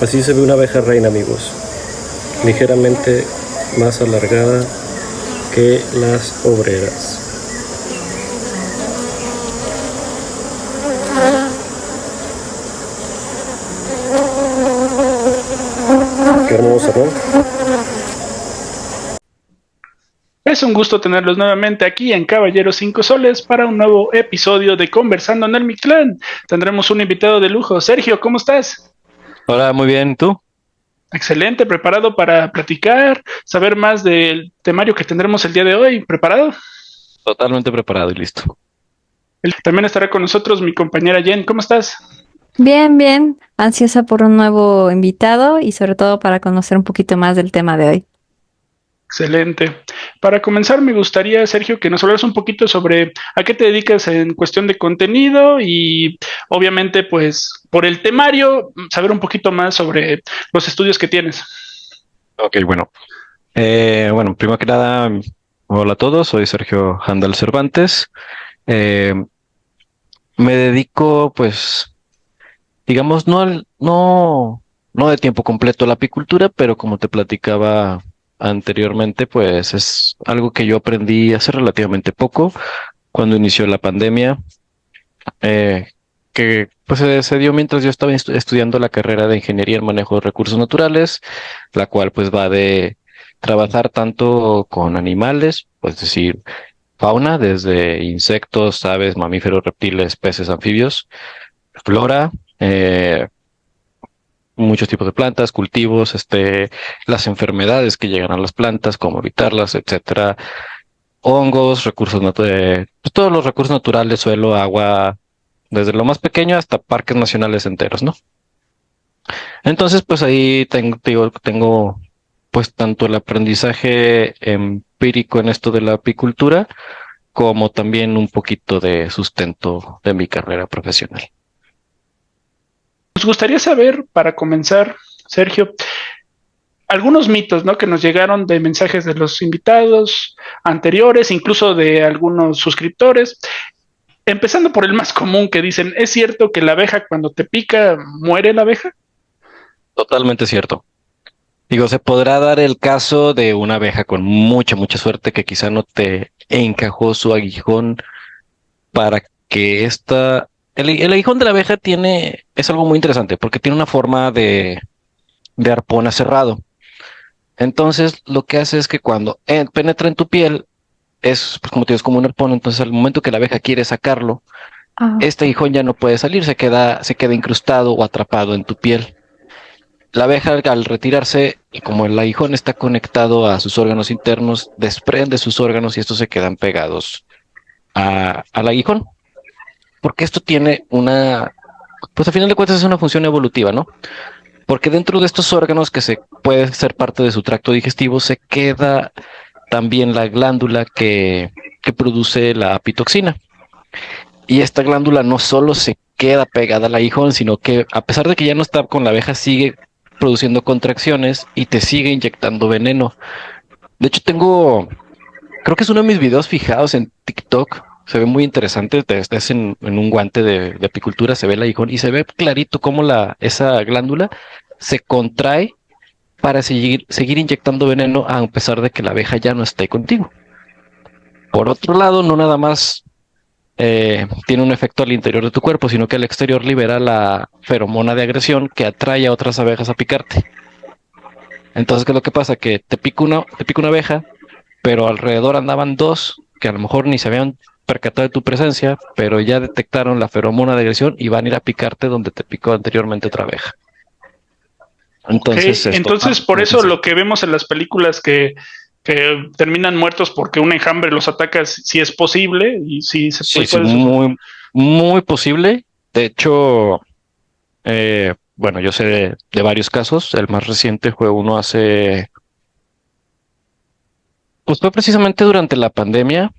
Así se ve una abeja reina, amigos, ligeramente más alargada que las obreras. Qué hermosa, ¿no? Es un gusto tenerlos nuevamente aquí en Caballeros 5 Soles para un nuevo episodio de Conversando en el Mictlán. Tendremos un invitado de lujo. Sergio, ¿cómo estás? Hola, muy bien, ¿y tú? Excelente, preparado para platicar, saber más del temario que tendremos el día de hoy. ¿Preparado? Totalmente preparado y listo. También estará con nosotros mi compañera Jen. ¿Cómo estás? Bien, bien, ansiosa por un nuevo invitado y sobre todo para conocer un poquito más del tema de hoy. Excelente. Para comenzar, me gustaría, Sergio, que nos hablaras un poquito sobre a qué te dedicas en cuestión de contenido y obviamente, pues, por el temario, saber un poquito más sobre los estudios que tienes. Ok, bueno. Bueno, primero que nada, hola a todos, soy Sergio Handal Cervantes. Eh, Me dedico, pues, digamos, no de tiempo completo a la apicultura, pero como te platicaba anteriormente, pues es algo que yo aprendí hace relativamente poco, cuando inició la pandemia. eh, que pues se dio mientras yo estaba estudiando la carrera de Ingeniería en Manejo de Recursos Naturales, la cual pues va de trabajar tanto con animales, pues decir, fauna, desde insectos, aves, mamíferos, reptiles, peces, anfibios, flora, muchos tipos de plantas, cultivos, las enfermedades que llegan a las plantas, cómo evitarlas, etcétera, hongos, pues, todos los recursos naturales, suelo, agua, desde lo más pequeño hasta parques nacionales enteros, ¿no? Entonces, pues ahí tengo pues tanto el aprendizaje empírico en esto de la apicultura, como también un poquito de sustento de mi carrera profesional. Nos gustaría saber, para comenzar, Sergio, algunos mitos, ¿no? Que nos llegaron de mensajes de los invitados anteriores, incluso de algunos suscriptores. Empezando por el más común que dicen, ¿es cierto que la abeja cuando te pica muere la abeja? Totalmente cierto. Digo, se podrá dar el caso de una abeja con mucha suerte que quizá no te encajó su aguijón para que el aguijón de la abeja es algo muy interesante porque tiene una forma de arpón aserrado. Entonces, lo que hace es que cuando penetra en tu piel, pues, como te digo, es como un arpón. Entonces, al momento que la abeja quiere sacarlo, Ah, este aguijón ya no puede salir, se queda incrustado o atrapado en tu piel. La abeja, al retirarse, y como el aguijón está conectado a sus órganos internos, desprende sus órganos y estos se quedan pegados al aguijón. Porque esto tiene pues a final de cuentas es una función evolutiva, ¿no? Porque dentro de estos órganos que se puede ser parte de su tracto digestivo, se queda también la glándula que produce la apitoxina. Y esta glándula no solo se queda pegada al aguijón, sino que a pesar de que ya no está con la abeja, sigue produciendo contracciones y te sigue inyectando veneno. De hecho, creo que es uno de mis videos fijados en TikTok. Se ve muy interesante. Estás en un guante de apicultura, se ve el aguijón y se ve clarito cómo esa glándula se contrae para seguir inyectando veneno a pesar de que la abeja ya no esté contigo. Por otro lado, no nada más tiene un efecto al interior de tu cuerpo, sino que al exterior libera la feromona de agresión que atrae a otras abejas a picarte. Entonces, ¿qué es lo que pasa? Que te pica una abeja, pero alrededor andaban dos que a lo mejor ni se habían percatado de tu presencia, pero ya detectaron la feromona de agresión y van a ir a picarte donde te picó anteriormente otra abeja. Ok, Entonces, es entonces por totalmente eso lo cierto. que vemos en las películas que terminan muertos porque un enjambre los ataca, si es posible y si se Sí, sí, puede suceder. muy posible. De hecho, bueno, yo sé de varios casos. El más reciente fue uno pues fue precisamente durante la pandemia,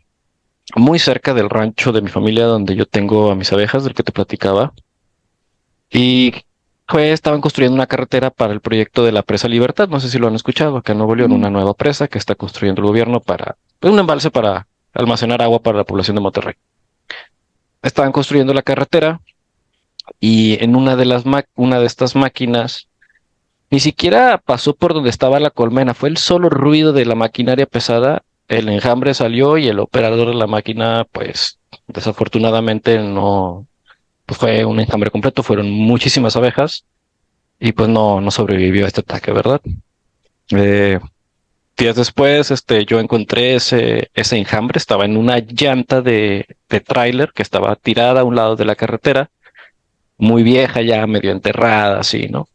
muy cerca del rancho de mi familia donde yo tengo a mis abejas, del que te platicaba. Y estaban construyendo una carretera para el proyecto de la presa Libertad. No sé si lo han escuchado, acá en Nuevo León, mm, una nueva presa que está construyendo el gobierno pues, un embalse para almacenar agua para la población de Monterrey. Estaban construyendo la carretera y en una de estas máquinas Ni siquiera pasó por donde estaba la colmena, fue el solo ruido de la maquinaria pesada. El enjambre salió y el operador de la máquina, pues desafortunadamente no, pues fue un enjambre completo, fueron muchísimas abejas y pues no sobrevivió a este ataque, ¿verdad? Eh, Días después, yo encontré ese enjambre, estaba en una llanta de tráiler que estaba tirada a un lado de la carretera, muy vieja ya, medio enterrada, así, ¿no?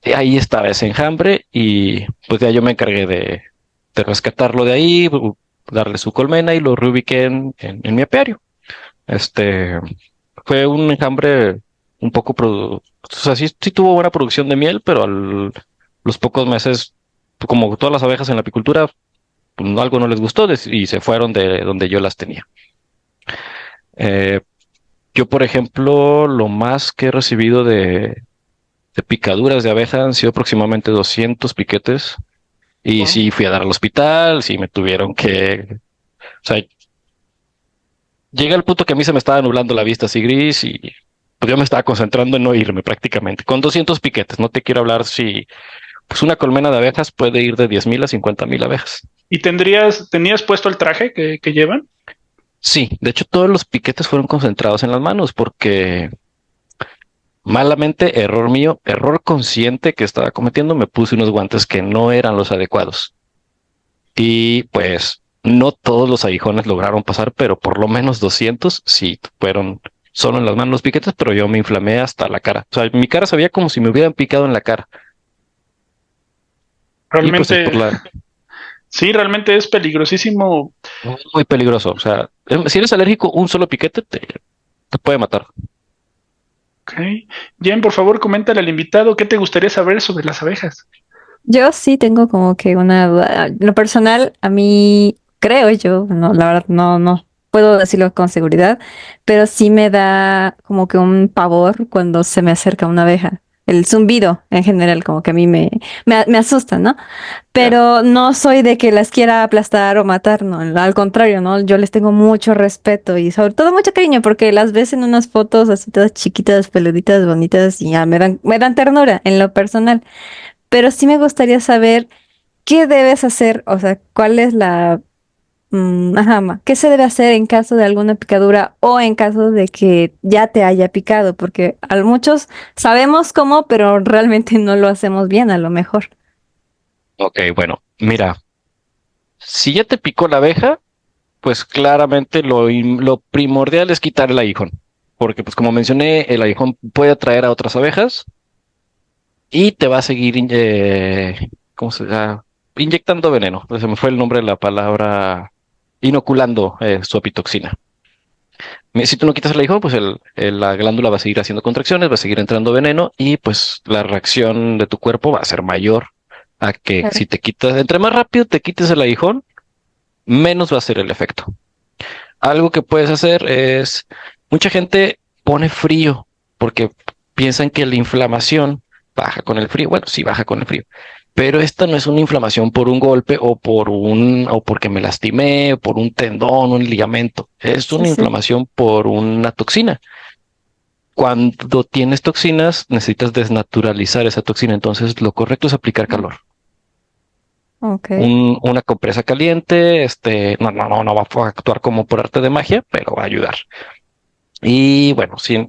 Y ahí estaba ese enjambre y pues ya yo me encargué de rescatarlo de ahí, darle su colmena y lo reubiqué en mi apiario. Este fue un enjambre un poco, o sea, sí tuvo buena producción de miel, pero los pocos meses, como todas las abejas en la apicultura, pues, algo no les gustó y se fueron de donde yo las tenía. Eh, yo, por ejemplo, lo más que he recibido de picaduras de abeja han sido aproximadamente 200 piquetes. Y Wow. sí fui a dar al hospital, sí me tuvieron que... O sea, llega el punto que a mí se me estaba nublando la vista así gris y pues yo me estaba concentrando en no irme prácticamente. Con 200 piquetes, no te quiero hablar si... Pues una colmena de abejas puede ir de 10,000 a 50,000 abejas. ¿Y tenías puesto el traje que llevan? Sí, de hecho todos los piquetes fueron concentrados en las manos porque malamente, error mío, error consciente que estaba cometiendo, me puse unos guantes que no eran los adecuados. Y pues no todos los aguijones lograron pasar, pero por lo menos 200 sí fueron solo en las manos los piquetes, pero yo me inflamé hasta la cara. O sea, mi cara se veía como si me hubieran picado en la cara. Y pues es por Realmente, la sí, realmente es peligrosísimo. muy peligroso. O sea, si eres alérgico, un solo piquete te puede matar. Ok. Jen, por favor, coméntale al invitado qué te gustaría saber sobre las abejas. Yo sí tengo como que una duda. En lo personal, a mí creo yo, no, la verdad no puedo decirlo con seguridad, pero sí me da como que un pavor cuando se me acerca una abeja. El zumbido en general, como que a mí me asusta, ¿no? Ya. Pero no soy de que las quiera aplastar o matar, no, al contrario, ¿no? Yo les tengo mucho respeto y sobre todo mucho cariño porque las ves en unas fotos así todas chiquitas, peluditas, bonitas y ya me dan ternura en lo personal. Pero sí me gustaría saber qué debes hacer, o sea, cuál es qué se debe hacer en caso de alguna picadura o en caso de que ya te haya picado, porque a muchos sabemos cómo, pero realmente no lo hacemos bien a lo mejor. Ok, bueno, mira, si ya te picó la abeja, pues claramente lo primordial es quitar el aguijón. Porque, pues como mencioné, el aguijón puede atraer a otras abejas y te va a seguir, ¿cómo se llama? Inyectando veneno. Pues se me fue el nombre de la palabra, inoculando su apitoxina. Si tú no quitas el aguijón, pues la glándula va a seguir haciendo contracciones, va a seguir entrando veneno y pues la reacción de tu cuerpo va a ser mayor a que Claro. si te quitas, entre más rápido te quites el aguijón, menos va a ser el efecto. Algo que puedes hacer es, mucha gente pone frío porque piensan que la inflamación baja con el frío. Bueno, sí baja con el frío, pero esta no es una inflamación por un golpe o porque me lastimé, o por un tendón, un ligamento. Es Sí, una sí. inflamación por una toxina. Cuando tienes toxinas, necesitas desnaturalizar esa toxina. Entonces, lo correcto es aplicar calor. Ok. Una compresa caliente, no va a actuar como por arte de magia, pero va a ayudar. Y bueno, si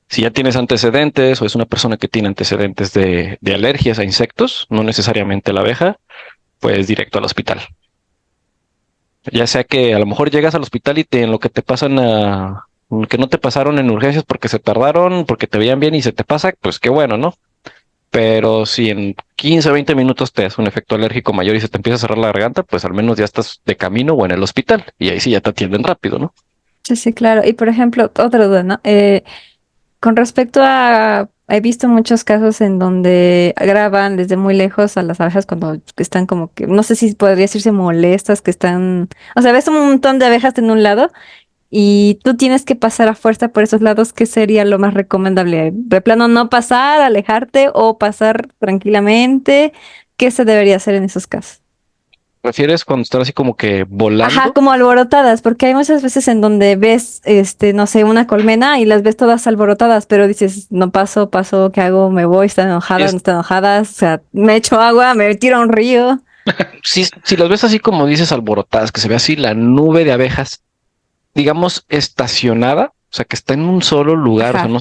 ya tienes antecedentes o es una persona que tiene antecedentes de alergias a insectos, no necesariamente la abeja, pues directo al hospital. Ya sea que a lo mejor llegas al hospital y en lo que te pasan que no te pasaron en urgencias porque se tardaron, porque te veían bien y se te pasa, pues qué bueno, ¿no? Pero si en 15 o 20 minutos te das un efecto alérgico mayor y se te empieza a cerrar la garganta, pues al menos ya estás de camino o en el hospital. Y ahí sí ya te atienden rápido, ¿no? Sí, sí, claro. Y por ejemplo, otra duda, ¿no? Con respecto a, he visto muchos casos en donde graban desde muy lejos a las abejas cuando están como que, no sé si podría decirse molestas, que están, o sea, ves un montón de abejas en un lado y tú tienes que pasar a fuerza por esos lados. ¿Qué sería lo más recomendable? De plano no pasar, alejarte o pasar tranquilamente. ¿Qué se debería hacer en esos casos? ¿Refieres cuando están así como que volando? Ajá, como alborotadas, porque hay muchas veces en donde ves, no sé, una colmena y las ves todas alborotadas, pero dices, no paso, ¿qué hago? Me voy, están enojadas, Es- no están enojadas, o sea, me echo agua, me tiro a un río. si las ves así como dices alborotadas, que se ve así la nube de abejas, digamos, estacionada, o sea, que está en un solo lugar, o sea, Ajá, no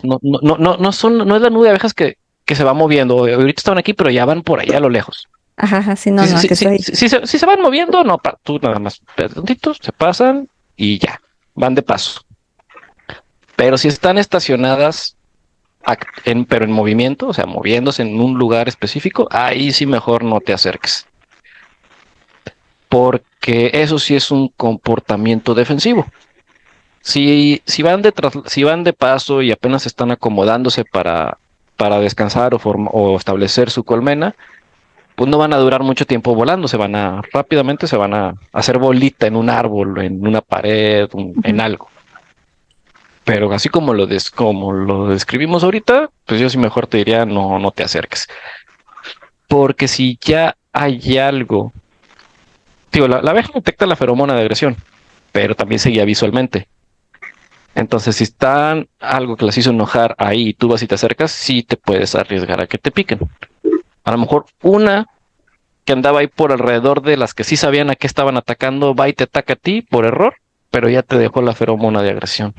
es la nube de abejas que se va moviendo. Ahorita estaban aquí, pero ya van por allá a lo lejos. ajá, sí, no, que estoy. Si se van moviendo, no, tú nada más, tantito, se pasan y ya, van de paso. Pero si están estacionadas, pero en movimiento, o sea, moviéndose en un lugar específico, ahí sí mejor no te acerques. Porque eso sí es un comportamiento defensivo. Si van de paso y apenas están acomodándose para descansar o establecer su colmena, pues no van a durar mucho tiempo volando, rápidamente se van a hacer bolita en un árbol, en una pared, en Ujú. algo. Pero así como lo describimos ahorita, pues yo sí mejor te diría no te acerques. Porque si ya hay algo, digo, la abeja detecta la feromona de agresión, pero también se guía visualmente. Entonces, si están algo que las hizo enojar ahí y tú vas y te acercas, sí te puedes arriesgar a que te piquen. A lo mejor una que andaba ahí por alrededor de las que sí sabían a qué estaban atacando, va y te ataca a ti por error, pero ya te dejó la feromona de agresión.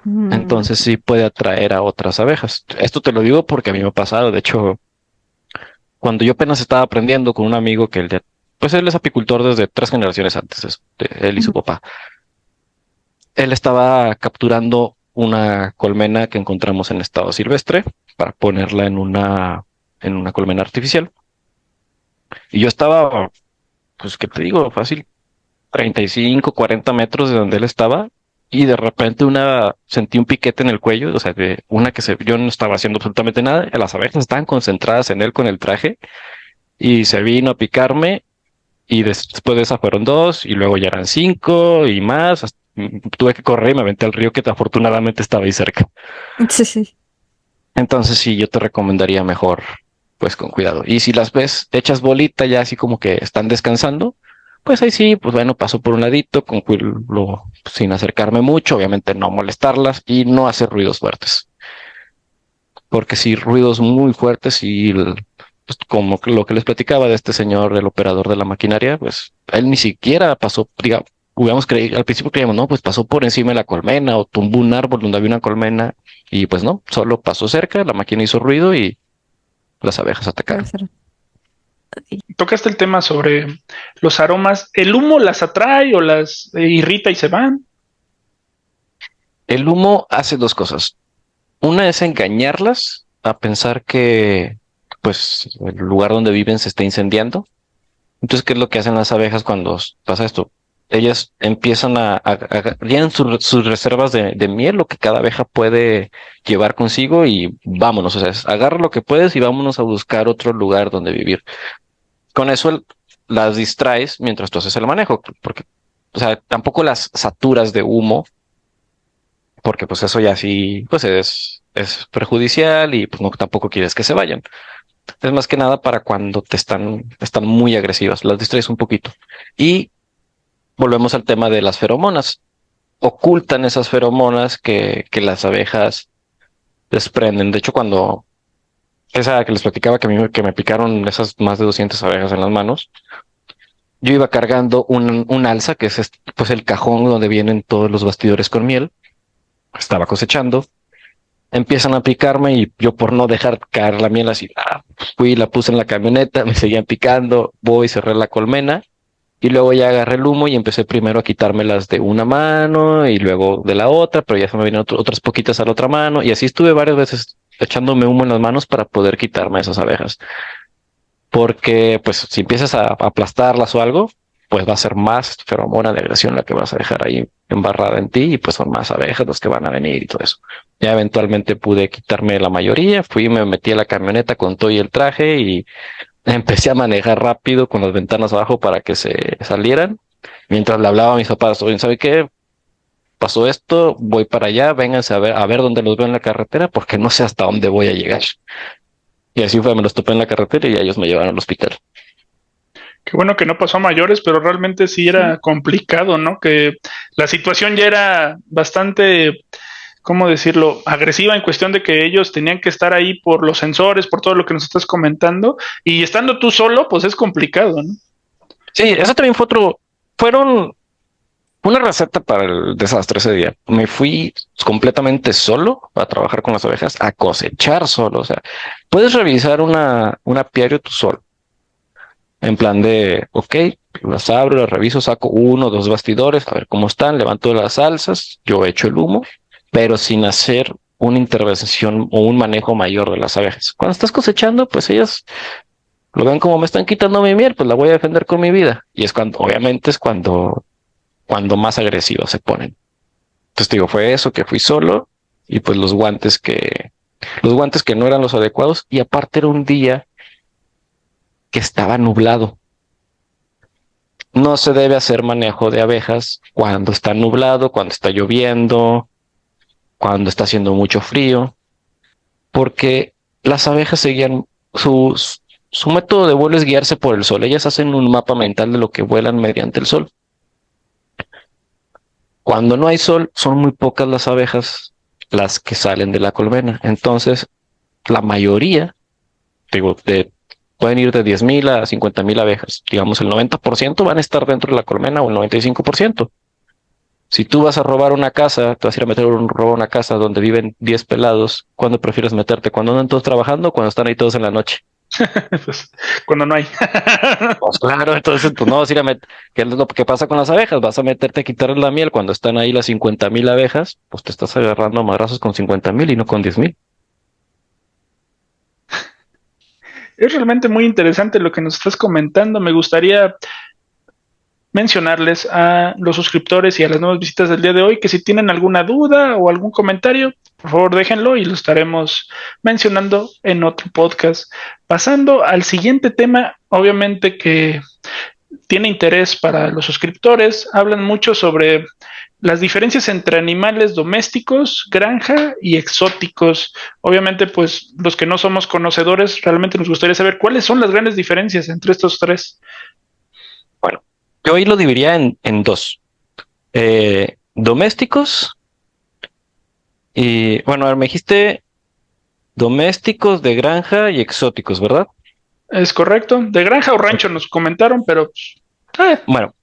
Mm, Entonces sí puede atraer a otras abejas. Esto te lo digo porque a mí me ha pasado. De hecho, cuando yo apenas estaba aprendiendo con un amigo pues él es apicultor desde 3 generaciones antes, él y su ujú. papá. Él estaba capturando una colmena que encontramos en estado silvestre para ponerla en una colmena artificial. Y yo estaba, pues, ¿qué te digo? Fácil, 35, 40 metros de donde él estaba. Y de repente sentí un piquete en el cuello, o sea, yo no estaba haciendo absolutamente nada. Las abejas estaban concentradas en él con el traje y se vino a picarme. Y después de esa fueron 2 y luego ya eran 5 y más. Tuve que correr y me aventé al río que afortunadamente estaba ahí cerca. Sí, sí. Entonces sí, yo te recomendaría mejor, pues con cuidado. Y si las ves hechas bolita ya así como que están descansando, pues ahí sí, pues bueno, paso por un ladito sin acercarme mucho, obviamente no molestarlas y no hacer ruidos fuertes. Porque si ruidos muy fuertes pues como lo que les platicaba de este señor, el operador de la maquinaria, pues él ni siquiera pasó, hubiéramos creído, al principio creíamos, no, pues pasó por encima de la colmena o tumbó un árbol donde había una colmena y pues no, solo pasó cerca, la máquina hizo ruido y las abejas Puede atacaron. ser. Tocaste el tema sobre los aromas. ¿El humo las atrae o las irrita y se van? El humo hace 2 cosas. Una es engañarlas a pensar que pues el lugar donde viven se está incendiando. Entonces, ¿qué es lo que hacen las abejas cuando pasa esto? Ellas empiezan llenan sus reservas de miel, lo que cada abeja puede llevar consigo y vámonos, o sea, agarra lo que puedes y vámonos a buscar otro lugar donde vivir. Con eso las distraes mientras tú haces el manejo, porque, o sea, tampoco las saturas de humo, porque pues eso ya sí, pues es perjudicial y pues no, tampoco quieres que se vayan. Es más que nada para cuando están muy agresivas, las distraes un poquito. Y volvemos al tema de las feromonas. Ocultan esas feromonas que las abejas desprenden. De hecho, esa que les platicaba que me picaron esas más de 200 abejas en las manos, yo iba cargando un alza, que es pues el cajón donde vienen todos los bastidores con miel. Estaba cosechando. Empiezan a picarme y yo por no dejar caer la miel así, fui y la puse en la camioneta, me seguían picando, voy, cerré la colmena. Y luego ya agarré el humo y empecé primero a quitármelas de una mano y luego de la otra, pero ya se me vinieron otras poquitas a la otra mano. Y así estuve varias veces echándome humo en las manos para poder quitarme esas abejas. Porque pues si empiezas a aplastarlas o algo, pues va a ser más feromona de agresión la que vas a dejar ahí embarrada en ti y pues son más abejas los que van a venir y todo eso. Ya eventualmente pude quitarme la mayoría, me metí a la camioneta con todo y el traje y empecé a manejar rápido con las ventanas abajo para que se salieran. Mientras le hablaba a mis papás, oye, ¿sabe qué? Pasó esto, voy para allá, vénganse a ver dónde los veo en la carretera, porque no sé hasta dónde voy a llegar. Y así fue, me los topé en la carretera y ellos me llevaron al hospital. Qué bueno que no pasó a mayores, pero realmente sí era complicado, ¿no? Que la situación ya era bastante, ¿cómo decirlo?, agresiva en cuestión de que ellos tenían que estar ahí por los sensores, por todo lo que nos estás comentando, y estando tú solo, pues es complicado, ¿no? Sí, eso también fueron una receta para el desastre ese día. Me fui completamente solo a trabajar con las ovejas, a cosechar solo. O sea, puedes revisar un apiario tú solo. En plan de, ok, las abro, las reviso, saco 1 o 2 bastidores, a ver cómo están, levanto las alzas, yo echo el humo, pero sin hacer una intervención o un manejo mayor de las abejas. Cuando estás cosechando, pues ellas lo ven como me están quitando mi miel, pues la voy a defender con mi vida. Y es cuando, obviamente, es cuando más agresivos se ponen. Entonces digo, fue eso, que fui solo y pues los guantes que no eran los adecuados, y aparte era un día que estaba nublado. No se debe hacer manejo de abejas cuando está nublado, cuando está lloviendo, cuando está haciendo mucho frío, porque las abejas seguían su método de vuelo es guiarse por el sol. Ellas hacen un mapa mental de lo que vuelan mediante el sol. Cuando no hay sol, son muy pocas las abejas las que salen de la colmena. Entonces, la mayoría, digo, pueden ir de 10,000 a 50,000 abejas. Digamos, el 90% van a estar dentro de la colmena, o el 95%. Si tú vas a robar una casa, te vas a ir a meter robo a una casa donde viven 10 pelados, ¿cuándo prefieres meterte? ¿Cuando andan todos trabajando o cuando están ahí todos en la noche? Pues, cuando no hay. Pues claro, entonces pues no vas a ir a meter, ¿qué es lo que pasa con las abejas? Vas a meterte a quitarles la miel cuando están ahí las 50,000 abejas, pues te estás agarrando a madrazos con 50,000 y no con 10,000. Es realmente muy interesante lo que nos estás comentando. Me gustaría mencionarles a los suscriptores y a las nuevas visitas del día de hoy que si tienen alguna duda o algún comentario, por favor déjenlo y lo estaremos mencionando en otro podcast. Pasando al siguiente tema, obviamente que tiene interés para los suscriptores, hablan mucho sobre las diferencias entre animales domésticos, granja y exóticos. Obviamente, pues los que no somos conocedores, realmente nos gustaría saber cuáles son las grandes diferencias entre estos tres. Bueno, yo ahí lo dividiría en dos. Domésticos y, bueno, a ver, me dijiste domésticos, de granja y exóticos, ¿verdad? Es correcto. De granja o rancho nos comentaron, pero Bueno,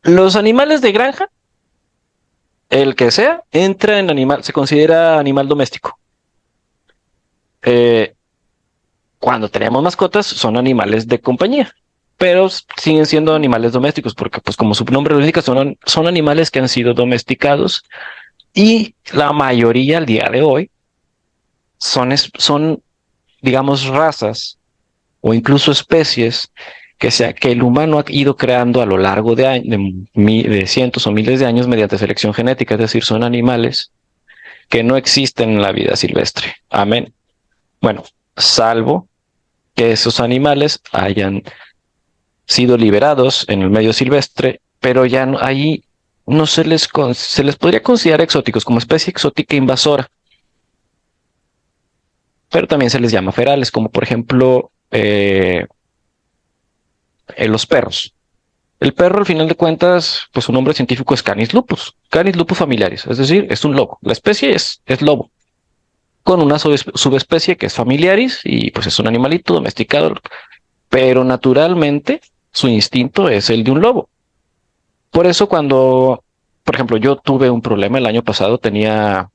los animales de granja, el que sea, entra en animal, se considera animal doméstico. Cuando tenemos mascotas, son animales de compañía, pero siguen siendo animales domésticos, porque pues como su nombre lo indica, son animales que han sido domesticados, y la mayoría al día de hoy son, digamos, razas o incluso especies que el humano ha ido creando a lo largo de cientos o miles de años mediante selección genética. Es decir, son animales que no existen en la vida silvestre. Amén. Bueno, salvo que esos animales hayan sido liberados en el medio silvestre, pero ya no, ahí no se les podría considerar exóticos, como especie exótica invasora, pero también se les llama ferales, como por ejemplo los perros. El perro, al final de cuentas, pues su nombre científico es Canis lupus familiaris, es decir, es un lobo. La especie es lobo, con una subespecie que es familiaris, y pues es un animalito domesticado, pero naturalmente su instinto es el de un lobo. Por eso por ejemplo, yo tuve un problema el año pasado, sí, el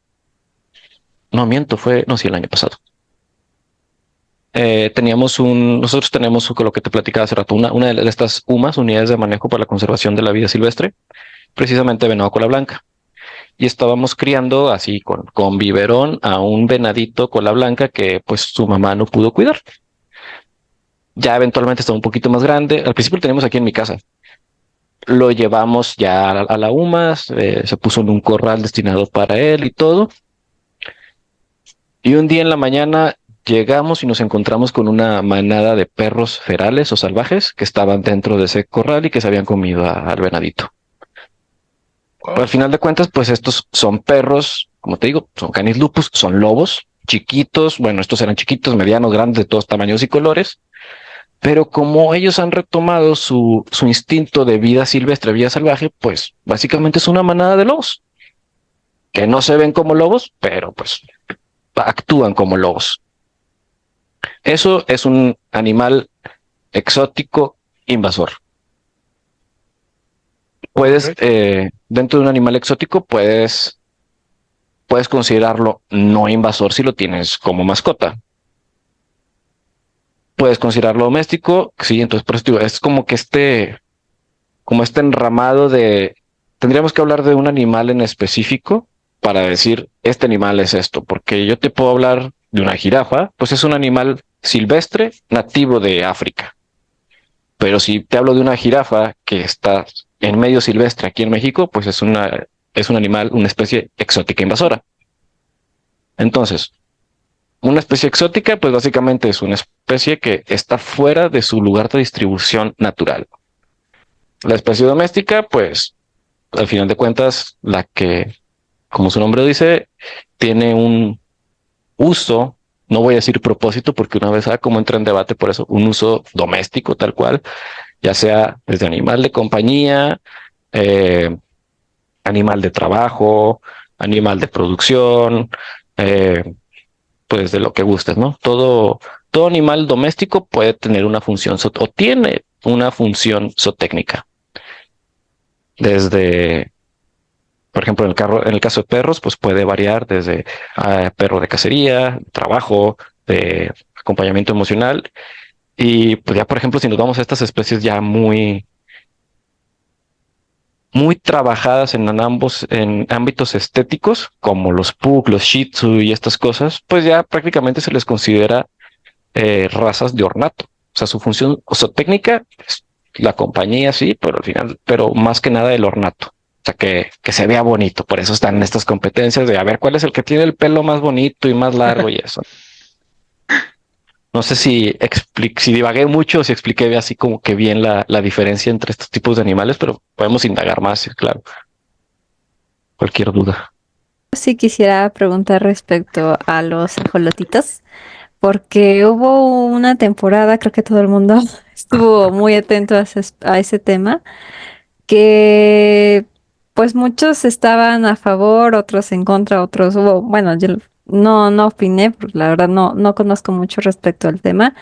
año pasado. Nosotros tenemos lo que te platicaba hace rato, una de estas UMAS, unidades de manejo para la conservación de la vida silvestre, precisamente venado cola blanca. Y estábamos criando así con biberón a un venadito cola blanca que pues su mamá no pudo cuidar. Ya eventualmente estaba un poquito más grande. Al principio lo teníamos aquí en mi casa. Lo llevamos ya a la UMAS, se puso en un corral destinado para él y todo. Y un día en la mañana llegamos y nos encontramos con una manada de perros ferales o salvajes que estaban dentro de ese corral y que se habían comido al venadito. Pero al final de cuentas, pues estos son perros, como te digo, son Canis lupus, son lobos chiquitos. Bueno, estos eran chiquitos, medianos, grandes, de todos tamaños y colores. Pero como ellos han retomado su instinto de vida silvestre, vida salvaje, pues básicamente es una manada de lobos, que no se ven como lobos, pero pues actúan como lobos. Eso es un animal exótico invasor. Puedes, dentro de un animal exótico, puedes considerarlo no invasor si lo tienes como mascota. Puedes considerarlo doméstico, sí, entonces por eso digo, es como que como este enramado de, tendríamos que hablar de un animal en específico para decir, este animal es esto, porque yo te puedo hablar de una jirafa, pues es un animal silvestre nativo de África. Pero si te hablo de una jirafa que está en medio silvestre aquí en México, pues es un animal, una especie exótica invasora. Entonces, una especie exótica, pues básicamente es una especie que está fuera de su lugar de distribución natural. La especie doméstica, pues, al final de cuentas, la que, como su nombre dice, tiene un uso, no voy a decir propósito, porque una vez como entra en debate por eso, un uso doméstico tal cual, ya sea desde animal de compañía, animal de trabajo, animal de producción, pues de lo que gustes, ¿no? Todo animal doméstico puede tener una función o tiene una función zootécnica. Desde, por ejemplo, en el caso de perros, pues puede variar desde perro de cacería, trabajo, de acompañamiento emocional. Y pues ya, por ejemplo, si nos vamos a estas especies ya muy trabajadas en ámbitos estéticos, como los pug, los shih tzu y estas cosas, pues ya prácticamente se les considera razas de ornato. O sea, su función zootécnica es la compañía, sí, pero al final, pero más que nada el ornato. O sea, que se vea bonito. Por eso están en estas competencias de a ver cuál es el que tiene el pelo más bonito y más largo y eso. No sé si divagué mucho o si expliqué así como que bien la diferencia entre estos tipos de animales, pero podemos indagar más, claro. Cualquier duda. Sí quisiera preguntar respecto a los ajolotitos, porque hubo una temporada, creo que todo el mundo estuvo muy atento a ese tema, que pues muchos estaban a favor, otros en contra, otros hubo, bueno, yo no opiné, porque la verdad no conozco mucho respecto al tema,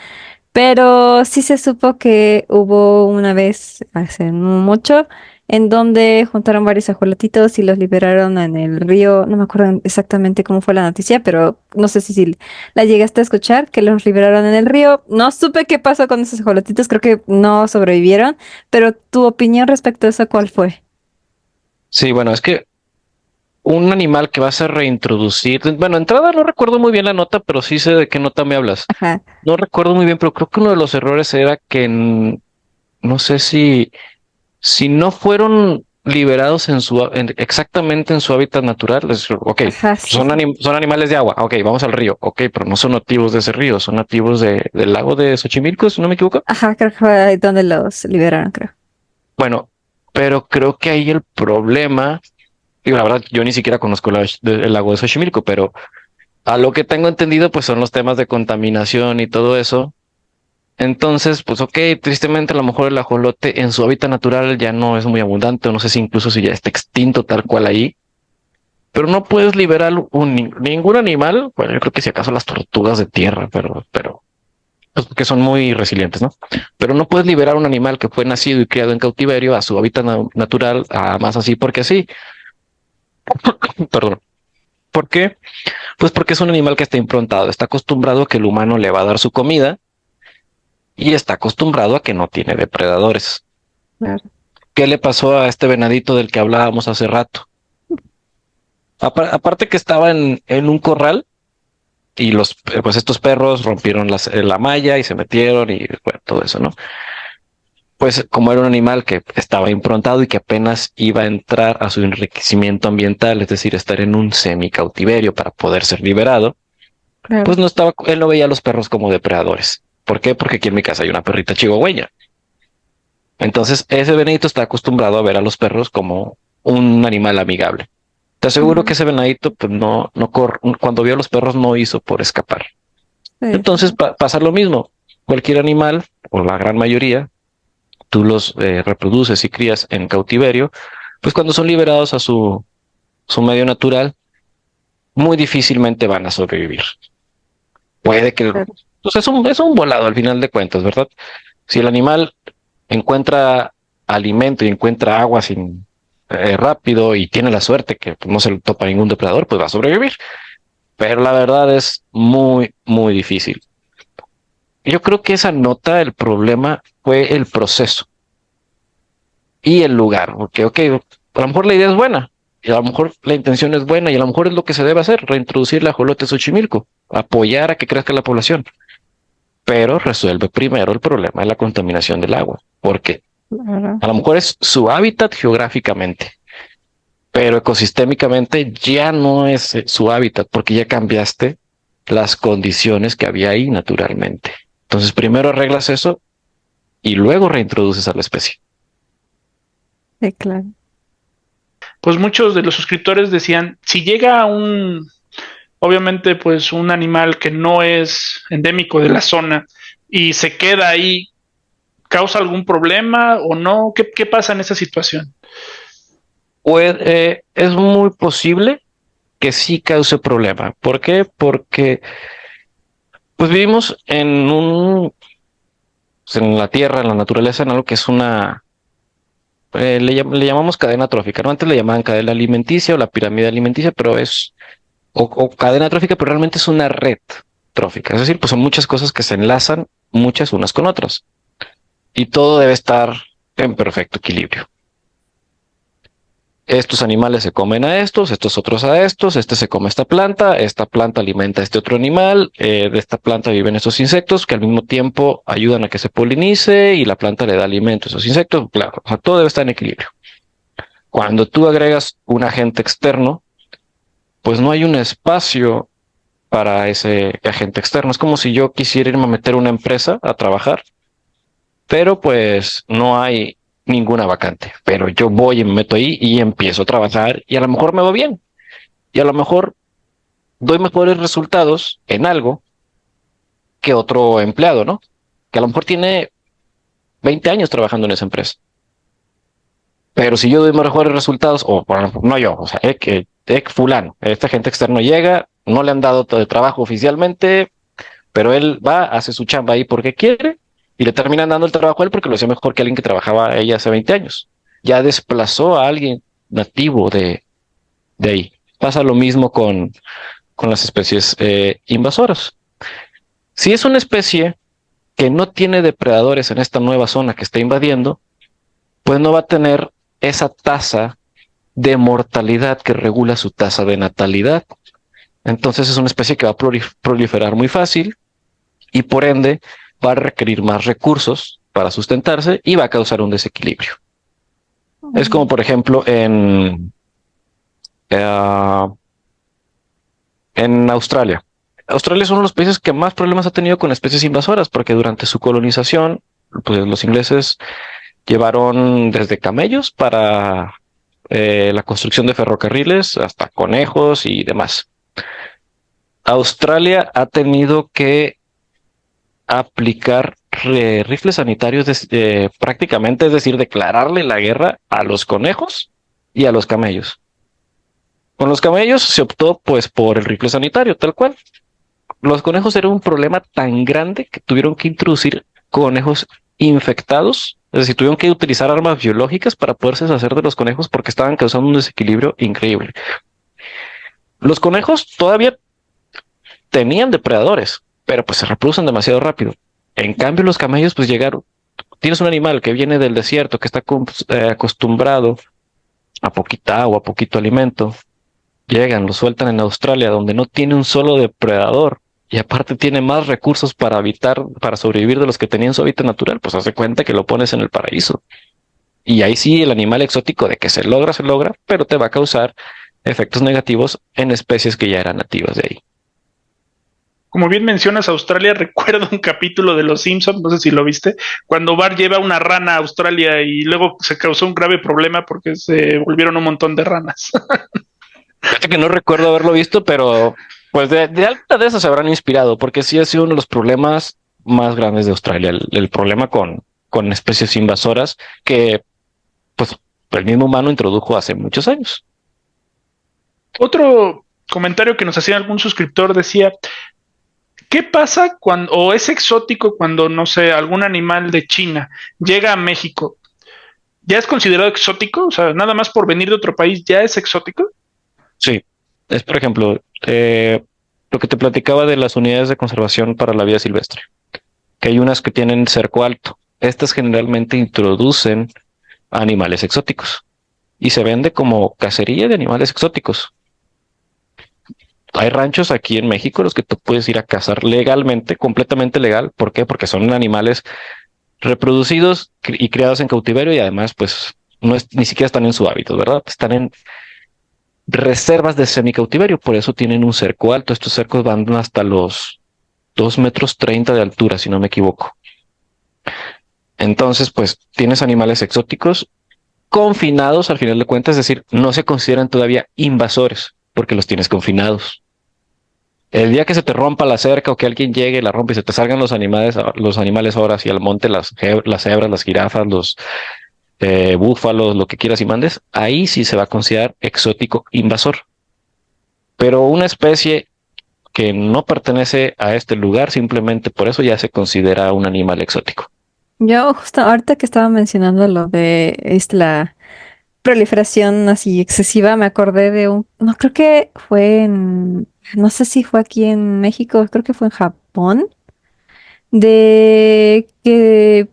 pero sí se supo que hubo una vez, hace no mucho, en donde juntaron varios ajolotitos y los liberaron en el río. No me acuerdo exactamente cómo fue la noticia, pero no sé si la llegaste a escuchar, que los liberaron en el río. No supe qué pasó con esos ajolotitos, creo que no sobrevivieron, pero tu opinión respecto a eso, ¿cuál fue? Sí, bueno, es que un animal que vas a reintroducir, bueno, entrada no recuerdo muy bien la nota, pero sí sé de qué nota me hablas. Ajá. No recuerdo muy bien, pero creo que uno de los errores era que no sé si no fueron liberados exactamente en su hábitat natural. Es decir, ok, Ajá, sí. son animales de agua. Ok, vamos al río. Ok, pero no son nativos de ese río, son nativos del lago de Xochimilco, si no me equivoco. Ajá, creo que fue ahí donde los liberaron, creo. Bueno, pero creo que ahí el problema, y la verdad, yo ni siquiera conozco el lago de Xochimilco, pero a lo que tengo entendido, pues son los temas de contaminación y todo eso. Entonces, pues ok, tristemente a lo mejor el ajolote en su hábitat natural ya no es muy abundante, no sé si incluso si ya está extinto tal cual ahí, pero no puedes liberar ningún animal, bueno, yo creo que si acaso las tortugas de tierra, pero pues porque son muy resilientes, ¿no? Pero no puedes liberar un animal que fue nacido y criado en cautiverio a su hábitat natural, a más así porque sí. Perdón. ¿Por qué? Pues porque es un animal que está improntado, está acostumbrado a que el humano le va a dar su comida y está acostumbrado a que no tiene depredadores. Claro. ¿Qué le pasó a este venadito del que hablábamos hace rato? Aparte que estaba en un corral y pues estos perros rompieron la malla y se metieron y bueno, todo eso, ¿no? Pues como era un animal que estaba improntado y que apenas iba a entrar a su enriquecimiento ambiental, es decir, estar en un semi-cautiverio para poder ser liberado, Claro. pues él no veía a los perros como depredadores. ¿Por qué? Porque aquí en mi casa hay una perrita chihuahueña. Entonces, ese venadito está acostumbrado a ver a los perros como un animal amigable. Te aseguro que Ujú. ese venadito, pues cuando vio a los perros no hizo por escapar. Sí, Entonces pasa lo mismo. cualquier animal, o la gran mayoría, tú los reproduces y crías en cautiverio, pues cuando son liberados a su medio natural, muy difícilmente van a sobrevivir. Puede que... Claro. Pues es un volado al final de cuentas, ¿verdad? Si el animal encuentra alimento y encuentra agua sin rápido y tiene la suerte que pues, no se le topa ningún depredador, pues va a sobrevivir. Pero la verdad es muy, muy difícil. Yo creo que esa nota, el problema fue el proceso y el lugar, porque, ok, a lo mejor la idea es buena, y a lo mejor la intención es buena, y a lo mejor es lo que se debe hacer, reintroducir la ajolote Xochimilco, apoyar a que crezca la población, pero resuelve primero el problema de la contaminación del agua, porque Claro. a lo mejor es su hábitat geográficamente, pero ecosistémicamente ya no es su hábitat, porque ya cambiaste las condiciones que había ahí naturalmente. Entonces, primero arreglas eso y luego reintroduces a la especie. Sí, claro. Pues muchos de los suscriptores decían, si llega obviamente, pues un animal que no es endémico de la zona y se queda ahí, ¿causa algún problema o no? ¿Qué pasa en esa situación? Pues, es muy posible que sí cause problema. ¿Por qué? Porque pues vivimos pues, en la tierra, en la naturaleza, en algo que es le llamamos cadena trófica, ¿no? Antes le llamaban cadena alimenticia o la pirámide alimenticia, pero o cadena trófica, pero realmente es una red trófica. Es decir, pues son muchas cosas que se enlazan, muchas unas con otras. Y todo debe estar en perfecto equilibrio. Estos animales se comen a estos otros a estos, este se come esta planta alimenta a este otro animal, de esta planta viven estos insectos que al mismo tiempo ayudan a que se polinice y la planta le da alimento a esos insectos. Claro, o sea, todo debe estar en equilibrio. Cuando tú agregas un agente externo, pues no hay un espacio para ese agente externo. Es como si yo quisiera irme a meter una empresa a trabajar, pero pues no hay ninguna vacante. Pero yo voy y me meto ahí y empiezo a trabajar y a lo mejor me va bien. Y a lo mejor doy mejores resultados en algo que otro empleado, ¿no? Que a lo mejor tiene 20 años trabajando en esa empresa. Pero si yo doy mejores resultados, o por ejemplo, no yo, o sea, fulano, este agente externo llega, no le han dado todo el trabajo oficialmente, pero él va, hace su chamba ahí porque quiere y le terminan dando el trabajo a él porque lo hacía mejor que alguien que trabajaba ella hace 20 años. Ya desplazó a alguien nativo de ahí. Pasa lo mismo con las especies invasoras. Si es una especie que no tiene depredadores en esta nueva zona que está invadiendo, pues no va a tener esa tasa de mortalidad que regula su tasa de natalidad. Entonces es una especie que va a proliferar muy fácil y por ende va a requerir más recursos para sustentarse y va a causar un desequilibrio. Es como, por ejemplo, en Australia. Australia es uno de los países que más problemas ha tenido con especies invasoras porque durante su colonización, pues los ingleses llevaron desde camellos para la construcción de ferrocarriles hasta conejos y demás. Australia ha tenido que aplicar rifles sanitarios prácticamente, es decir, declararle la guerra a los conejos y a los camellos. Con los camellos se optó pues por el rifle sanitario, tal cual. Los conejos eran un problema tan grande que tuvieron que introducir conejos infectados, es decir, tuvieron que utilizar armas biológicas para poderse deshacer de los conejos porque estaban causando un desequilibrio increíble. Los conejos todavía tenían depredadores, pero pues se reproducen demasiado rápido. En cambio, los camellos pues llegaron. Tienes un animal que viene del desierto, que está acostumbrado a poquita agua, a poquito alimento. Llegan, lo sueltan en Australia, donde no tiene un solo depredador y aparte tiene más recursos para para sobrevivir de los que tenía en su hábitat natural, pues hace cuenta que lo pones en el paraíso. Y ahí sí el animal exótico de que se logra, pero te va a causar efectos negativos en especies que ya eran nativas de ahí. Como bien mencionas Australia, recuerdo un capítulo de Los Simpsons, no sé si lo viste, cuando Bart lleva una rana a Australia y luego se causó un grave problema porque se volvieron un montón de ranas. Fíjate que no recuerdo haberlo visto, pero pues de alguna de esas se habrán inspirado, porque sí ha sido uno de los problemas más grandes de Australia. El problema con especies invasoras que pues el mismo humano introdujo hace muchos años. Otro comentario que nos hacía algún suscriptor decía, ¿qué pasa cuando, o es exótico cuando, no sé, algún animal de China llega a México? ¿Ya es considerado exótico? O sea, nada más por venir de otro país, ¿ya es exótico? Sí, es por ejemplo lo que te platicaba de las unidades de conservación para la vida silvestre, que hay unas que tienen cerco alto. Estas generalmente introducen animales exóticos y se vende como cacería de animales exóticos. Hay ranchos aquí en México los que tú puedes ir a cazar legalmente, completamente legal. ¿Por qué? Porque son animales reproducidos y criados en cautiverio y además pues no es, ni siquiera están en su hábitat, ¿verdad? Están en reservas de semicautiverio, por eso tienen un cerco alto. Estos cercos van hasta los 2,30 metros de altura, si no me equivoco. Entonces, pues tienes animales exóticos confinados al final de cuentas, es decir, no se consideran todavía invasores porque los tienes confinados. El día que se te rompa la cerca o que alguien llegue y la rompe y se te salgan los animales ahora hacia el monte, las cebras, las jirafas, los búfalos, lo que quieras y mandes, ahí sí se va a considerar exótico invasor. Pero una especie que no pertenece a este lugar, simplemente por eso ya se considera un animal exótico. Yo justo ahorita que estaba mencionando lo de la proliferación así excesiva, me acordé de no creo que no sé si fue aquí en México, creo que fue en Japón, de que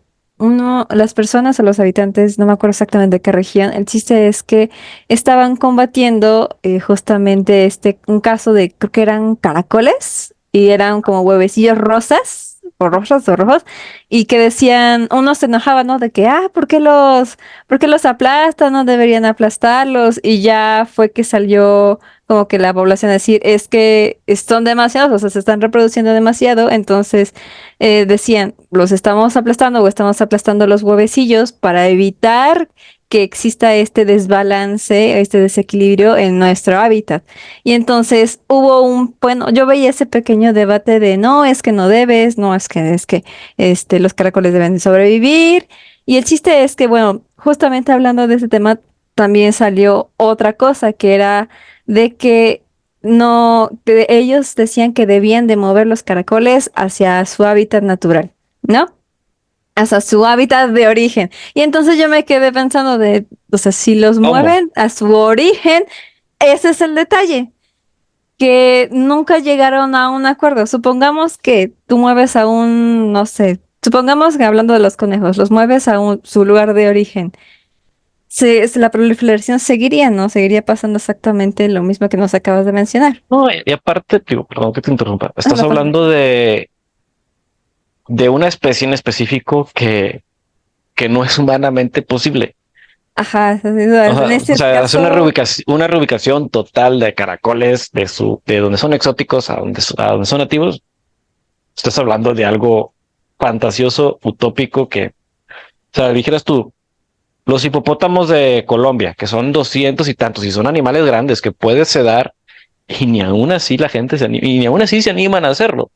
las personas o los habitantes, no me acuerdo exactamente de qué región, el chiste es que estaban combatiendo justamente un caso de, creo que eran caracoles, y eran como huevecillos rosas, o rojos, y que decían, uno se enojaba, ¿no? De que, ¿por qué los aplastan? No deberían aplastarlos, y ya fue que salió como que la población a decir, es que son demasiados, o sea, se están reproduciendo demasiado, entonces decían, los estamos aplastando o estamos aplastando los huevecillos para evitar que exista este desbalance, este desequilibrio en nuestro hábitat. Y entonces hubo bueno, yo veía ese pequeño debate de no, es que no debes, no, es que los caracoles deben de sobrevivir. Y el chiste es que, bueno, justamente hablando de ese tema, también salió otra cosa que era de que no, que ellos decían que debían de mover los caracoles hacia su hábitat natural, ¿no? Hacia su hábitat de origen. Y entonces yo me quedé pensando o sea, si los ¿Cómo? mueven a su origen, ese es el detalle, que nunca llegaron a un acuerdo. Supongamos que tú mueves no sé, supongamos que hablando de los conejos, los mueves a su lugar de origen. La proliferación seguiría, ¿no? Seguiría pasando exactamente lo mismo que nos acabas de mencionar. No, y aparte, digo, perdón que te interrumpa, estás No pasa hablando de una especie en específico que no es humanamente posible. Ajá, en O este sea, hacer caso, una reubicación total de caracoles de donde son exóticos a donde son nativos. Estás hablando de algo fantasioso, utópico que, o sea, dijeras tú, los hipopótamos de Colombia, que son 200 y tantos, y son animales grandes que puedes sedar, y ni aún así la gente y ni aún así se animan a hacerlo.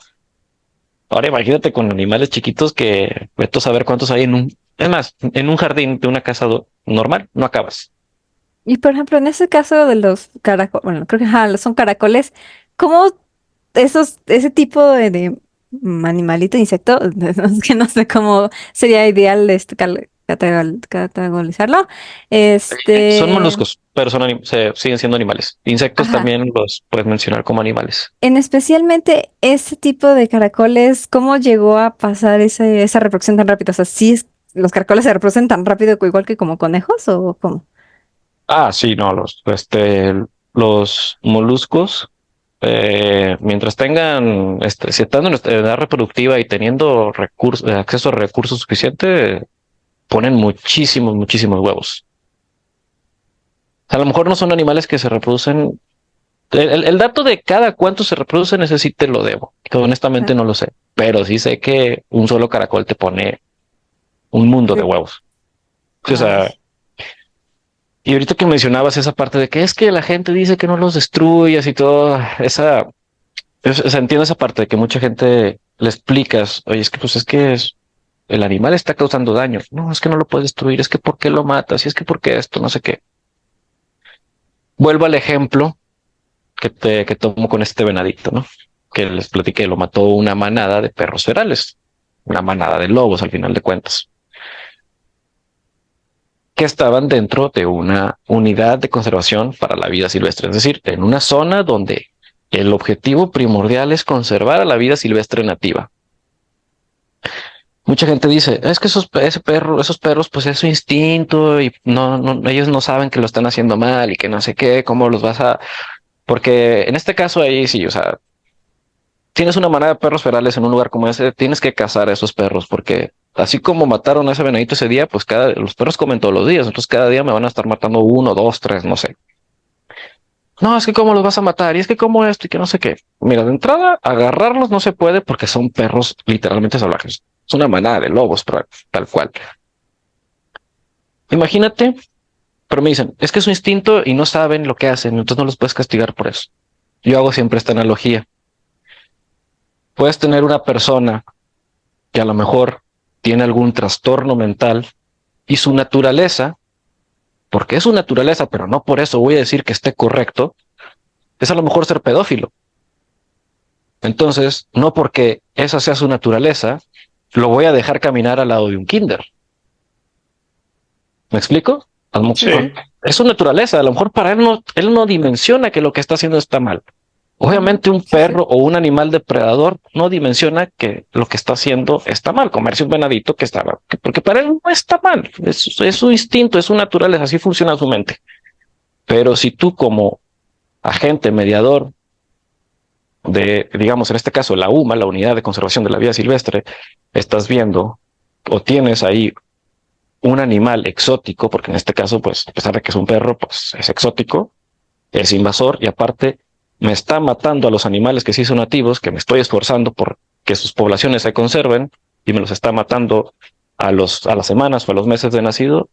Ahora imagínate con animales chiquitos que vete a saber cuántos hay es más, en un jardín de una casa normal, no acabas. y por ejemplo, en ese caso de los caracoles, bueno, creo que son caracoles, ¿cómo ese tipo animalito, insecto, es que no sé cómo sería ideal categorizarlo? Son moluscos, pero siguen siendo animales. Insectos Ajá. también los puedes mencionar como animales. En especialmente ese tipo de caracoles, ¿cómo llegó a pasar esa reproducción tan rápida? O sea, ¿sí los caracoles se reproducen tan rápido igual que como conejos o cómo? Ah, sí, no, los moluscos, mientras tengan, si están en edad reproductiva y teniendo acceso a recursos suficientes, ponen muchísimos huevos. A lo mejor no son animales que se reproducen. El dato de cada cuánto se reproducen, ese sí te lo debo, que honestamente Ajá. no lo sé, pero sí sé que un solo caracol te pone un mundo de Sí. huevos. Sí, o Ay. sea, y ahorita que mencionabas esa parte de que es que la gente dice que no los destruyas y todo, entiendo esa parte de que mucha gente le explicas, oye, es que pues es que el animal está causando daño. No, es que no lo puedes destruir, es que ¿por qué lo matas? Y es que ¿por qué esto? No sé qué. Vuelvo al ejemplo que tomo con este venadito, ¿no? Que les platiqué, lo mató una manada de perros ferales, una manada de lobos al final de cuentas, que estaban dentro de una unidad de conservación para la vida silvestre, es decir, en una zona donde el objetivo primordial es conservar a la vida silvestre nativa. Mucha gente dice, es que esos perros, pues es su instinto y ellos no saben que lo están haciendo mal y que no sé qué, cómo los vas a, porque en este caso ahí sí, o sea, tienes una manada de perros ferales en un lugar como ese, tienes que cazar a esos perros porque así como mataron a ese venadito ese día, pues los perros comen todos los días, entonces cada día me van a estar matando uno, dos, tres, no sé. No, es que cómo los vas a matar y es que cómo esto y que no sé qué. Mira, de entrada, agarrarlos no se puede porque son perros literalmente salvajes. Es una manada de lobos, tal cual. Imagínate, pero me dicen, es que es su instinto y no saben lo que hacen, entonces no los puedes castigar por eso. Yo hago siempre esta analogía. Puedes tener una persona que a lo mejor tiene algún trastorno mental y su naturaleza, porque es su naturaleza, pero no por eso voy a decir que esté correcto, es a lo mejor ser pedófilo. Entonces, no porque esa sea su naturaleza, lo voy a dejar caminar al lado de un kinder. ¿Me explico? A lo Sí. mejor es su naturaleza, a lo mejor para él no dimensiona que lo que está haciendo está mal. Obviamente un perro o un animal depredador no dimensiona que lo que está haciendo está mal. Comerse un venadito porque para él no está mal. Es su instinto, es su naturaleza, así funciona su mente. Pero si tú como agente mediador de, digamos, en este caso, la UMA, la Unidad de Conservación de la Vida Silvestre, estás viendo o tienes ahí un animal exótico, porque en este caso, pues, a pesar de que es un perro, pues es exótico, es invasor y aparte me está matando a los animales que sí son nativos, que me estoy esforzando por que sus poblaciones se conserven y me los está matando a las semanas o a los meses de nacido,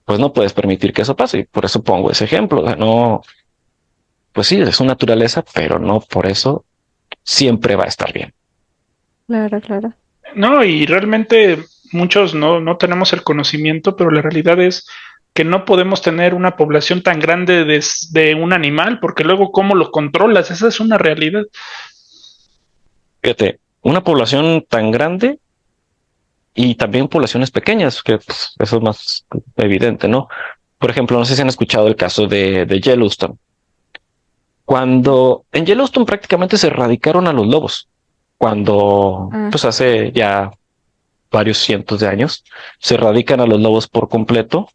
pues no puedes permitir que eso pase. Y por eso pongo ese ejemplo. O sea, no, pues sí, es su naturaleza, pero no por eso siempre va a estar bien. Claro, claro. No, y realmente muchos no tenemos el conocimiento, pero la realidad es que no podemos tener una población tan grande de un animal, porque luego cómo lo controlas, esa es una realidad. Fíjate, una población tan grande y también poblaciones pequeñas, que pues, eso es más evidente, ¿no? Por ejemplo, no sé si han escuchado el caso de Yellowstone. Cuando en Yellowstone prácticamente se erradicaron a los lobos, cuando Ah, pues hace ya varios cientos de años se erradican a los lobos por completo.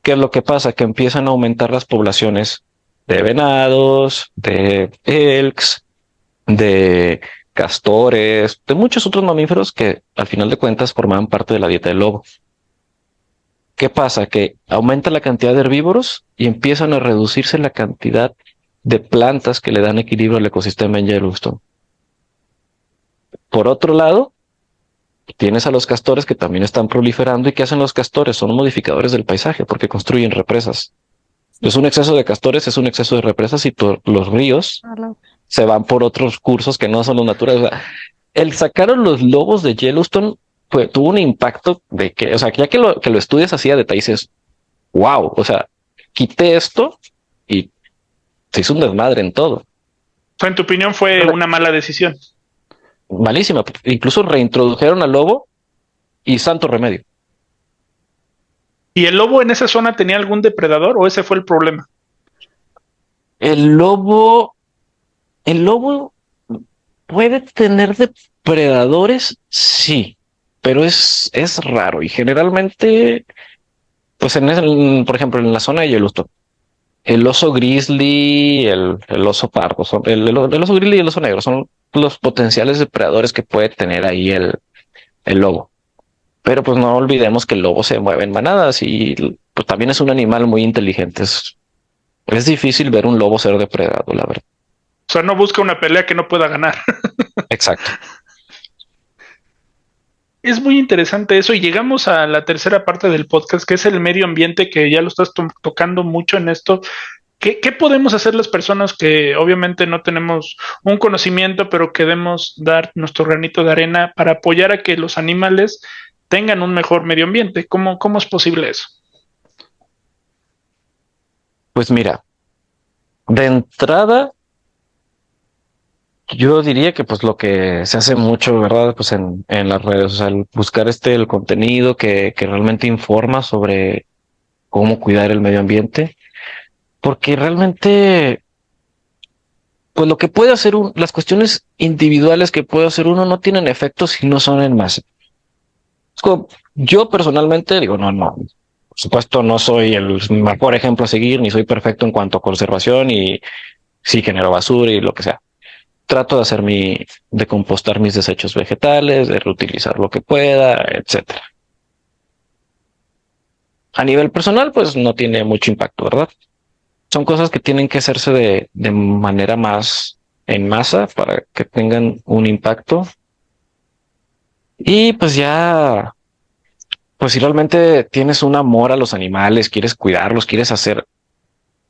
¿Qué es lo que pasa? Que empiezan a aumentar las poblaciones de venados, de elks, de castores, de muchos otros mamíferos que al final de cuentas formaban parte de la dieta del lobo. ¿Qué pasa? Que aumenta la cantidad de herbívoros y empiezan a reducirse la cantidad de plantas que le dan equilibrio al ecosistema en Yellowstone. Por otro lado, tienes a los castores que también están proliferando. ¿Y qué hacen los castores? Son modificadores del paisaje porque construyen represas. Entonces, un exceso de castores es un exceso de represas y los ríos hola. se van por otros cursos que no son los naturales. O sea, el sacar a los lobos de Yellowstone tuvo un impacto de que, o sea, ya que lo estudias así a detalle, dices, wow, o sea, quité esto y se hizo un desmadre en todo. O sea, en tu opinión fue una mala decisión. Malísima. Incluso reintrodujeron al lobo y santo remedio. ¿Y el lobo en esa zona tenía algún depredador o ese fue el problema? El lobo, el lobo puede tener depredadores, sí, pero es raro y generalmente, pues por ejemplo, en la zona de Yellowstone, el oso grizzly, el oso pardo, el oso grizzly y el oso negro son los potenciales depredadores que puede tener ahí el lobo. Pero pues no olvidemos que el lobo se mueve en manadas y pues también es un animal muy inteligente. Es difícil ver un lobo ser depredado, la verdad. O sea, no busca una pelea que no pueda ganar. Exacto. Es muy interesante eso y llegamos a la tercera parte del podcast, que es el medio ambiente, que ya lo estás tocando mucho en esto. ¿Qué podemos hacer las personas que obviamente no tenemos un conocimiento, pero queremos dar nuestro granito de arena para apoyar a que los animales tengan un mejor medio ambiente? ¿Cómo es posible eso? Pues mira, de entrada, yo diría que pues lo que se hace mucho, ¿verdad? Pues en las redes, o sea, el buscar el contenido que realmente informa sobre cómo cuidar el medio ambiente, porque realmente, pues lo que puede hacer las cuestiones individuales que puede hacer uno no tienen efecto si no son en masa. Es como, yo personalmente digo, no, por supuesto no soy el mejor ejemplo a seguir, ni soy perfecto en cuanto a conservación y sí genero basura y lo que sea. Trato de de compostar mis desechos vegetales, de reutilizar lo que pueda, etcétera. A nivel personal, pues no tiene mucho impacto, ¿verdad? Son cosas que tienen que hacerse de manera más en masa para que tengan un impacto. Y pues ya, pues si realmente tienes un amor a los animales, quieres cuidarlos, quieres hacer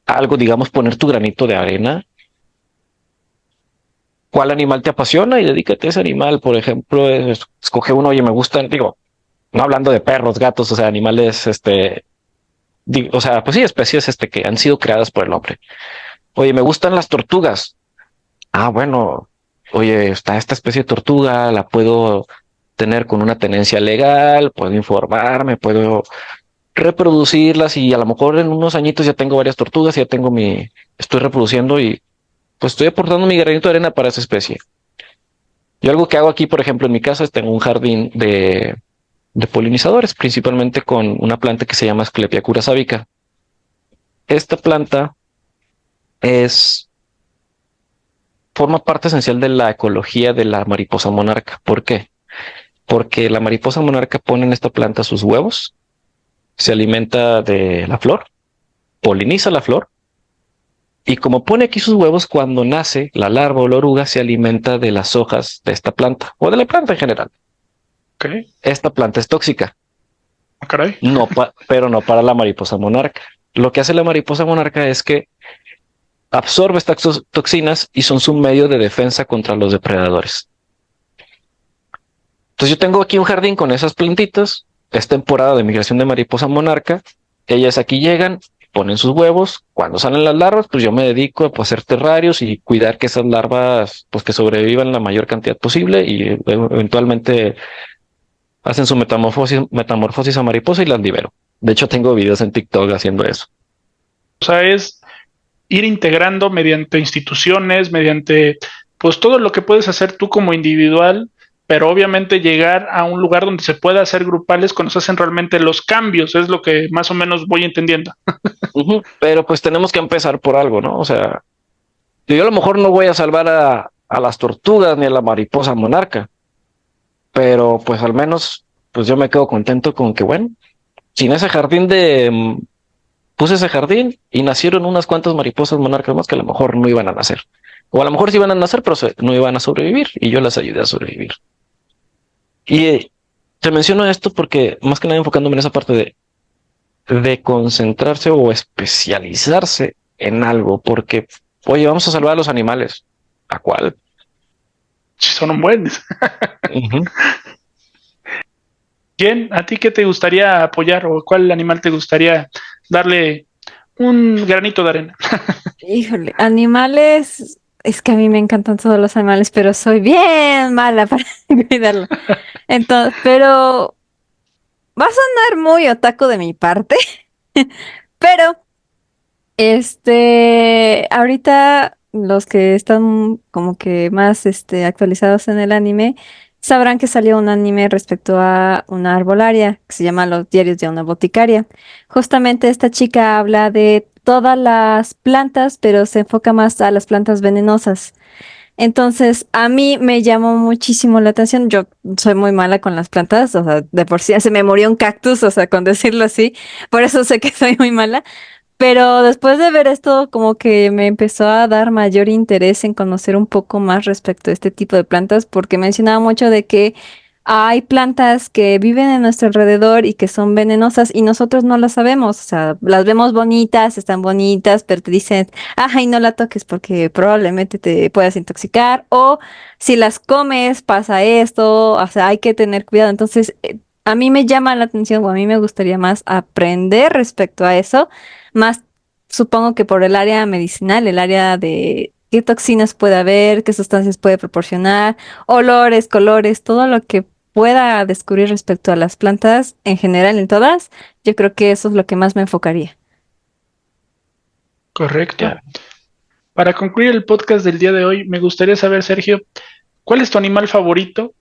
algo, digamos, poner tu granito de arena, ¿cuál animal te apasiona? Y dedícate a ese animal. Por ejemplo, escoge uno, oye, me gustan, digo, no hablando de perros, gatos, o sea, animales, o sea, pues sí, especies que han sido creadas por el hombre. Oye, me gustan las tortugas. Ah, bueno, oye, está esta especie de tortuga, la puedo tener con una tenencia legal, puedo informarme, puedo reproducirlas y a lo mejor en unos añitos ya tengo varias tortugas, ya tengo estoy reproduciendo y pues estoy aportando mi granito de arena para esa especie. Yo algo que hago aquí, por ejemplo, en mi casa es tengo un jardín de polinizadores, principalmente con una planta que se llama Asclepia curasábica. Esta planta es forma parte esencial de la ecología de la mariposa monarca. ¿Por qué? Porque la mariposa monarca pone en esta planta sus huevos, se alimenta de la flor, poliniza la flor, y como pone aquí sus huevos, cuando nace la larva o la oruga se alimenta de las hojas de esta planta, o de la planta en general. Ok. Esta planta es tóxica, Ah, caray. pero no para la mariposa monarca. Lo que hace la mariposa monarca es que absorbe estas toxinas y son su medio de defensa contra los depredadores. Entonces yo tengo aquí un jardín con esas plantitas, es temporada de migración de mariposa monarca, ellas aquí llegan, ponen sus huevos, cuando salen las larvas, pues yo me dedico a hacer terrarios y cuidar que esas larvas, pues que sobrevivan la mayor cantidad posible y eventualmente hacen su metamorfosis a mariposa y las libero. De hecho, tengo videos en TikTok haciendo eso. O sea, es ir integrando mediante instituciones, mediante pues todo lo que puedes hacer tú como individual, pero obviamente llegar a un lugar donde se pueda hacer grupales cuando se hacen realmente los cambios, es lo que más o menos voy entendiendo. Pero pues tenemos que empezar por algo, ¿no? O sea, yo a lo mejor no voy a salvar a las tortugas ni a la mariposa monarca, pero pues al menos pues yo me quedo contento con que, bueno, sin ese jardín puse ese jardín y nacieron unas cuantas mariposas monarcas más que a lo mejor no iban a nacer. O a lo mejor sí iban a nacer, pero no iban a sobrevivir y yo las ayudé a sobrevivir. Y te menciono esto porque más que nada enfocándome en esa parte de concentrarse o especializarse en algo, porque, oye, vamos a salvar a los animales. ¿A cuál? Si son un buen. Ujú. ¿Quién? ¿A ti qué te gustaría apoyar o cuál animal te gustaría darle un granito de arena? Híjole, animales, es que a mí me encantan todos los animales, pero soy bien mala para cuidarlo. Entonces, pero va a sonar muy otaku de mi parte, pero ahorita los que están como que más actualizados en el anime sabrán que salió un anime respecto a una arbolaria que se llama Los diarios de una boticaria. Justamente esta chica habla de todas las plantas, pero se enfoca más a las plantas venenosas. Entonces, a mí me llamó muchísimo la atención. Yo soy muy mala con las plantas, o sea, de por sí ya se me murió un cactus, o sea, con decirlo así, por eso sé que soy muy mala. Pero después de ver esto, como que me empezó a dar mayor interés en conocer un poco más respecto a este tipo de plantas, porque mencionaba mucho de que hay plantas que viven en nuestro alrededor y que son venenosas y nosotros no las sabemos. O sea, las vemos bonitas, están bonitas, pero te dicen, ay, no la toques porque probablemente te puedas intoxicar. O si las comes, pasa esto. O sea, hay que tener cuidado. Entonces, a mí me llama la atención o a mí me gustaría más aprender respecto a eso, más supongo que por el área medicinal, el área de qué toxinas puede haber, qué sustancias puede proporcionar, olores, colores, todo lo que pueda descubrir respecto a las plantas en general, en todas, yo creo que eso es lo que más me enfocaría. Correcto. Ya. Para concluir el podcast del día de hoy, me gustaría saber, Sergio, ¿cuál es tu animal favorito?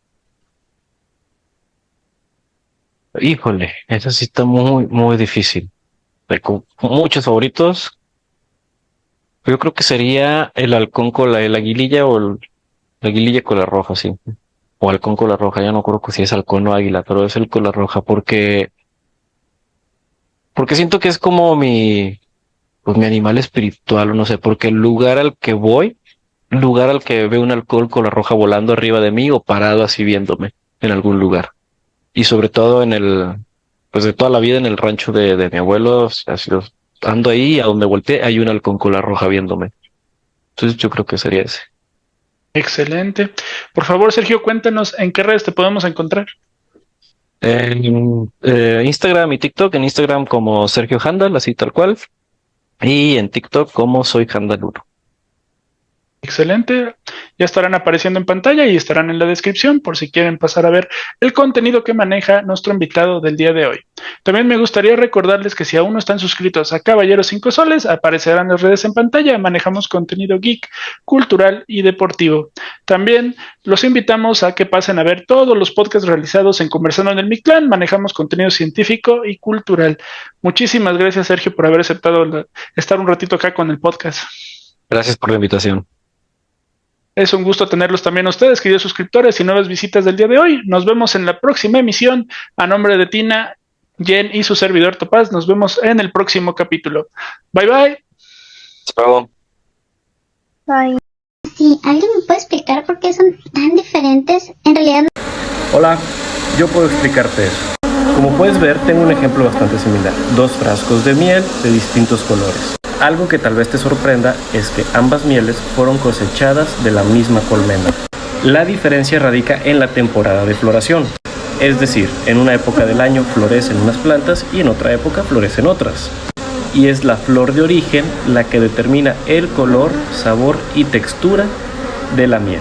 Híjole, eso sí está muy, muy difícil. Tengo muchos favoritos. Yo creo que sería el halcón con la aguililla la aguililla con la roja, sí. O halcón con la roja, ya no creo que si es halcón o águila, pero es el con la roja porque siento que es como pues mi animal espiritual, o no sé, porque el lugar al que veo un halcón con la roja volando arriba de mí o parado así viéndome en algún lugar. Y sobre todo pues de toda la vida en el rancho de mi abuelo, o sea, si ando ahí, a donde volteé, hay un halcón con la roja viéndome. Entonces yo creo que sería ese. Excelente. Por favor, Sergio, cuéntanos en qué redes te podemos encontrar. En Instagram y TikTok, en Instagram como Sergio Handal, así tal cual, y en TikTok como soy Handal1. Excelente. Ya estarán apareciendo en pantalla y estarán en la descripción por si quieren pasar a ver el contenido que maneja nuestro invitado del día de hoy. También me gustaría recordarles que si aún no están suscritos a Caballeros 5 Soles, aparecerán las redes en pantalla. Manejamos contenido geek, cultural y deportivo. También los invitamos a que pasen a ver todos los podcasts realizados en Conversando en el Mictlán. Manejamos contenido científico y cultural. Muchísimas gracias, Sergio, por haber aceptado estar un ratito acá con el podcast. Gracias por la invitación. Es un gusto tenerlos también a ustedes, queridos suscriptores y nuevas visitas del día de hoy. Nos vemos en la próxima emisión. A nombre de Tina, Jen y su servidor Topaz, nos vemos en el próximo capítulo. Bye bye. Hasta luego. Ay, sí, ¿alguien me puede explicar por qué son tan diferentes? En realidad, Hola, yo puedo explicarte eso. Como puedes ver, tengo un ejemplo bastante similar. 2 frascos de miel de distintos colores. Algo que tal vez te sorprenda es que ambas mieles fueron cosechadas de la misma colmena. La diferencia radica en la temporada de floración. Es decir, en una época del año florecen unas plantas y en otra época florecen otras. Y es la flor de origen la que determina el color, sabor y textura de la miel.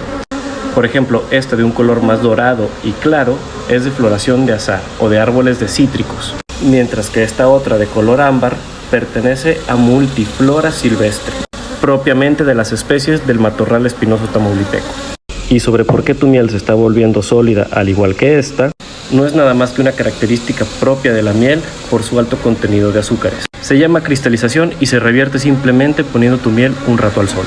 Por ejemplo, esta de un color más dorado y claro es de floración de azahar o de árboles de cítricos, mientras que esta otra de color ámbar pertenece a multiflora silvestre, propiamente de las especies del matorral espinoso tamaulipeco. Y sobre por qué tu miel se está volviendo sólida al igual que esta, no es nada más que una característica propia de la miel por su alto contenido de azúcares. Se llama cristalización y se revierte simplemente poniendo tu miel un rato al sol.